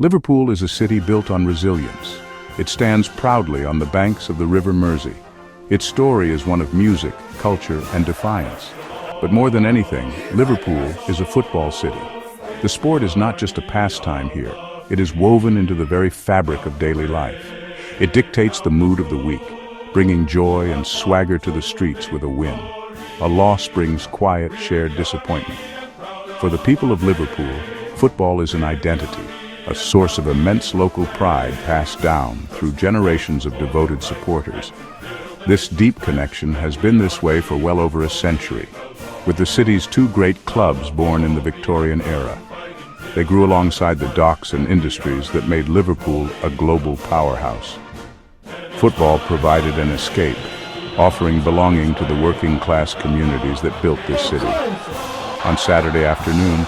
Liverpool is a city built on resilience. It stands proudly on the banks of the River Mersey. Its story is one of music, culture, and defiance. But more than anything, Liverpool is a football city. The sport is not just a pastime here. It is woven into the very fabric of daily life. It dictates the mood of the week, bringing joy and swagger to the streets with a win. A loss brings quiet, shared disappointment. For the people of Liverpool, football is an identity, a source of immense local pride passed down through generations of devoted supporters. This deep connection has been this way for well over a century, with the city's two great clubs born in the Victorian era. They grew alongside the docks and industries that made Liverpool a global powerhouse. Football provided an escape, offering belonging to the working-class communities that built this city. On Saturday afternoon,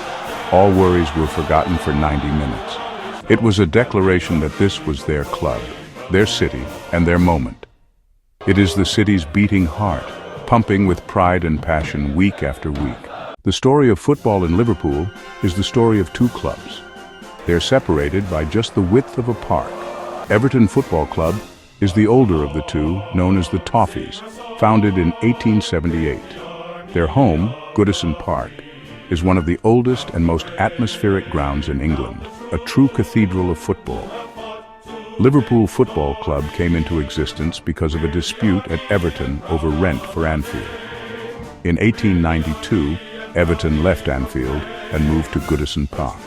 all worries were forgotten for 90 minutes. It was a declaration that this was their club, their city, and their moment. It is the city's beating heart, pumping with pride and passion week after week. The story of football in Liverpool is the story of two clubs. They're separated by just the width of a park. Everton Football Club is the older of the two, known as the Toffees, founded in 1878. Their home, Goodison Park, is one of the oldest and most atmospheric grounds in England, a true cathedral of football. Liverpool Football Club came into existence because of a dispute at Everton over rent for Anfield. In 1892, Everton left Anfield and moved to Goodison Park.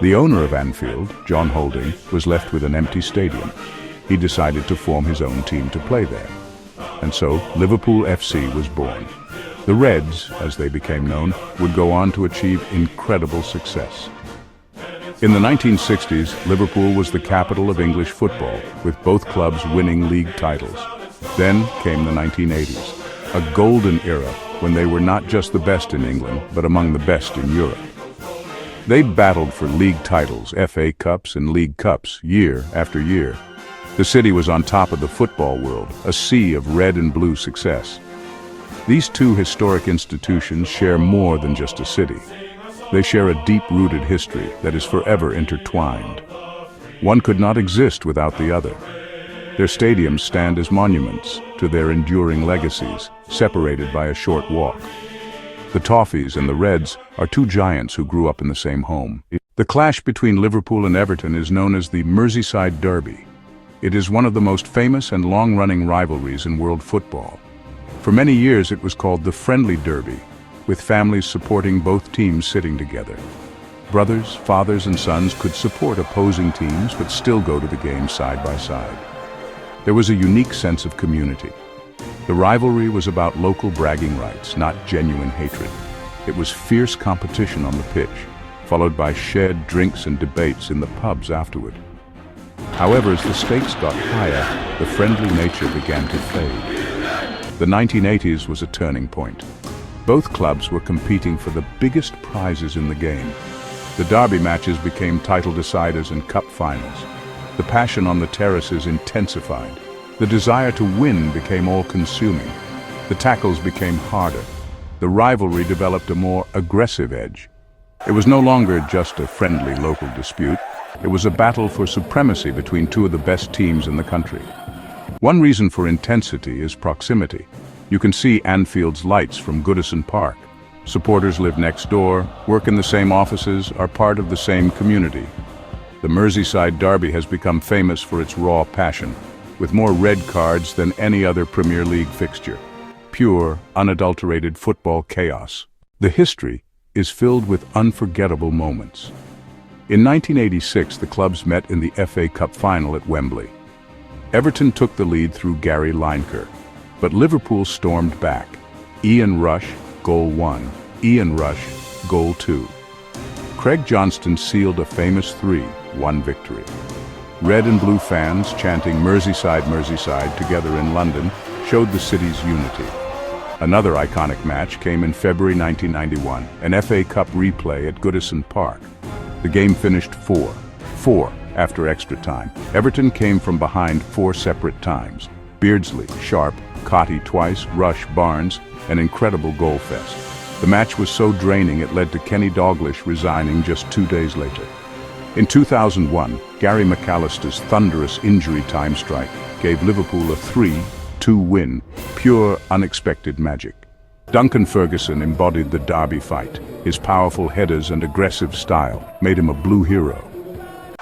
The owner of Anfield, John Holding, was left with an empty stadium. He decided to form his own team to play there. And so, Liverpool FC was born. The Reds, as they became known, would go on to achieve incredible success. In the 1960s, Liverpool was the capital of English football, with both clubs winning league titles. Then came the 1980s, a golden era when they were not just the best in England, but among the best in Europe. They battled for league titles, FA Cups and League Cups, year after year. The city was on top of the football world, a sea of red and blue success. These two historic institutions share more than just a city. They share a deep-rooted history that is forever intertwined. One could not exist without the other. Their stadiums stand as monuments to their enduring legacies, separated by a short walk. The Toffees and the Reds are two giants who grew up in the same home. The clash between Liverpool and Everton is known as the Merseyside Derby. It is one of the most famous and long-running rivalries in world football. For many years it was called the Friendly Derby, with families supporting both teams sitting together. Brothers, fathers, and sons could support opposing teams but still go to the game side by side. There was a unique sense of community. The rivalry was about local bragging rights, not genuine hatred. It was fierce competition on the pitch, followed by shared drinks and debates in the pubs afterward. However, as the stakes got higher, the friendly nature began to fade. The 1980s was a turning point. Both clubs were competing for the biggest prizes in the game. The derby matches became title deciders and cup finals. The passion on the terraces intensified. The desire to win became all-consuming. The tackles became harder. The rivalry developed a more aggressive edge. It was no longer just a friendly local dispute. It was a battle for supremacy between two of the best teams in the country. One reason for intensity is proximity. You can see Anfield's lights from Goodison Park. Supporters live next door, work in the same offices, are part of the same community. The Merseyside Derby has become famous for its raw passion, with more red cards than any other Premier League fixture. Pure, unadulterated football chaos. The history is filled with unforgettable moments. In 1986, the clubs met in the FA Cup final at Wembley. Everton took the lead through Gary Lineker, but Liverpool stormed back. Ian Rush, goal 1. Ian Rush, goal 2. Craig Johnston sealed a famous 3-1 victory. Red and blue fans chanting Merseyside, Merseyside together in London showed the city's unity. Another iconic match came in February 1991, an FA Cup replay at Goodison Park. The game finished 4-4 after extra time. Everton came from behind 4 separate times. Beardsley, Sharp, Cotty twice, Rush, Barnes, an incredible goal fest. The match was so draining it led to Kenny Dalglish resigning just 2 days later. In 2001, Gary McAllister's thunderous injury time strike gave Liverpool a 3-2 win, pure, unexpected magic. Duncan Ferguson embodied the derby fight. His powerful headers and aggressive style made him a blue hero.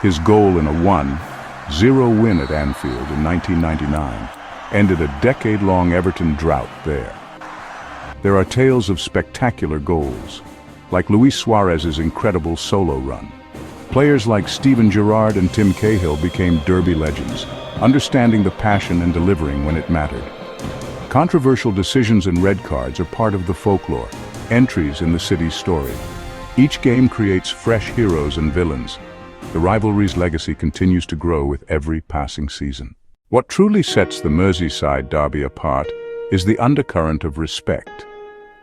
His goal in a 1-0 win at Anfield in 1999 ended a decade-long Everton drought there. There are tales of spectacular goals, like Luis Suarez's incredible solo run. Players like Steven Gerrard and Tim Cahill became derby legends, understanding the passion and delivering when it mattered. Controversial decisions and red cards are part of the folklore, entries in the city's story. Each game creates fresh heroes and villains. The rivalry's legacy continues to grow with every passing season. What truly sets the Merseyside derby apart is the undercurrent of respect.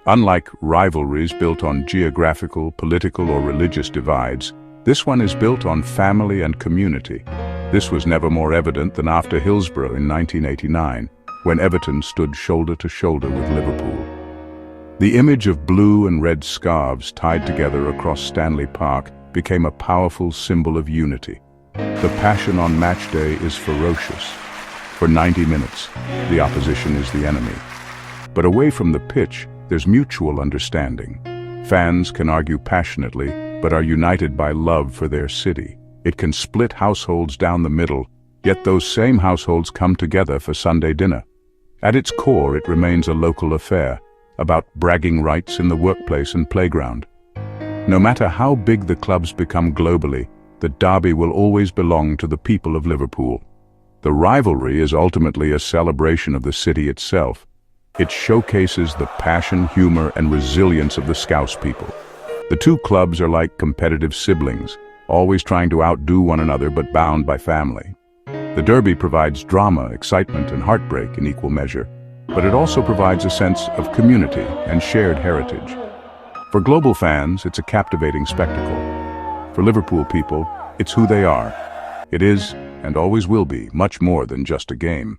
Unlike rivalries built on geographical, political, or religious divides, this one is built on family and community. This was never more evident than after Hillsborough in 1989, when Everton stood shoulder to shoulder with Liverpool. The image of blue and red scarves tied together across Stanley Park became a powerful symbol of unity. The passion on match day is ferocious. For 90 minutes, the opposition is the enemy. But away from the pitch, there's mutual understanding. Fans can argue passionately, but are united by love for their city. It can split households down the middle, yet those same households come together for Sunday dinner. At its core, it remains a local affair, about bragging rights in the workplace and playground. No matter how big the clubs become globally, the derby will always belong to the people of Liverpool. The rivalry is ultimately a celebration of the city itself. It showcases the passion, humor, and resilience of the Scouse people. The two clubs are like competitive siblings, always trying to outdo one another but bound by family. The derby provides drama, excitement, and heartbreak in equal measure, but it also provides a sense of community and shared heritage. For global fans, it's a captivating spectacle. For Liverpool people, it's who they are. It is, and always will be, much more than just a game.